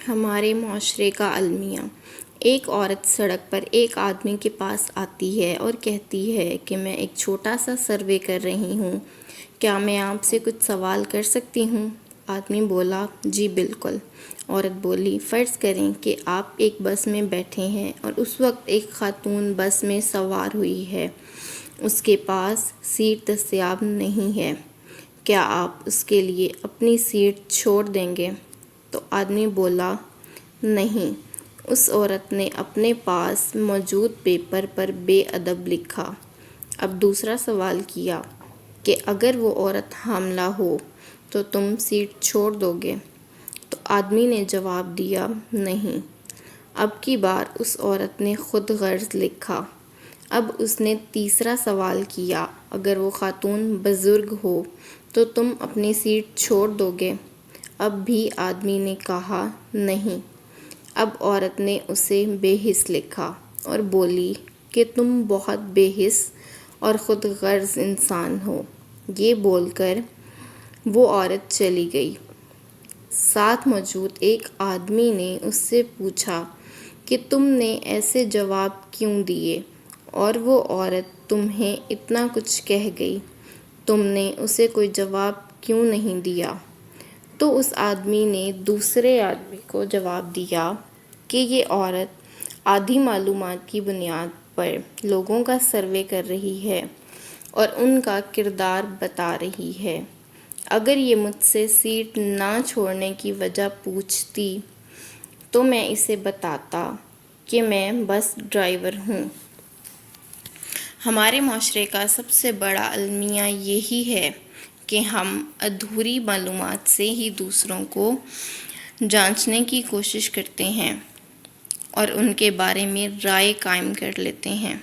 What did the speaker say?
ہمارے معاشرے کا المیہ۔ ایک عورت سڑک پر ایک آدمی کے پاس آتی ہے اور کہتی ہے کہ میں ایک چھوٹا سا سروے کر رہی ہوں، کیا میں آپ سے کچھ سوال کر سکتی ہوں؟ آدمی بولا، جی بالکل۔ عورت بولی، فرض کریں کہ آپ ایک بس میں بیٹھے ہیں اور اس وقت ایک خاتون بس میں سوار ہوئی ہے، اس کے پاس سیٹ دستیاب نہیں ہے، کیا آپ اس کے لیے اپنی سیٹ چھوڑ دیں گے؟ تو آدمی بولا، نہیں۔ اس عورت نے اپنے پاس موجود پیپر پر بے ادب لکھا۔ اب دوسرا سوال کیا کہ اگر وہ عورت حاملہ ہو تو تم سیٹ چھوڑ دو گے؟ تو آدمی نے جواب دیا، نہیں۔ اب کی بار اس عورت نے خود غرض لکھا۔ اب اس نے تیسرا سوال کیا، اگر وہ خاتون بزرگ ہو تو تم اپنی سیٹ چھوڑ دو گے؟ اب بھی آدمی نے کہا، نہیں۔ اب عورت نے اسے بے حس لکھا اور بولی کہ تم بہت بے حس اور خود غرض انسان ہو۔ یہ بول کر وہ عورت چلی گئی۔ ساتھ موجود ایک آدمی نے اس سے پوچھا کہ تم نے ایسے جواب کیوں دیے اور وہ عورت تمہیں اتنا کچھ کہہ گئی، تم نے اسے کوئی جواب کیوں نہیں دیا؟ تو اس آدمی نے دوسرے آدمی کو جواب دیا کہ یہ عورت آدھی معلومات کی بنیاد پر لوگوں کا سروے کر رہی ہے اور ان کا کردار بتا رہی ہے۔ اگر یہ مجھ سے سیٹ نہ چھوڑنے کی وجہ پوچھتی تو میں اسے بتاتا کہ میں بس ڈرائیور ہوں۔ ہمارے معاشرے کا سب سے بڑا المیہ یہی ہے کہ ہم ادھوری معلومات سے ہی دوسروں کو جانچنے کی کوشش کرتے ہیں اور ان کے بارے میں رائے قائم کر لیتے ہیں۔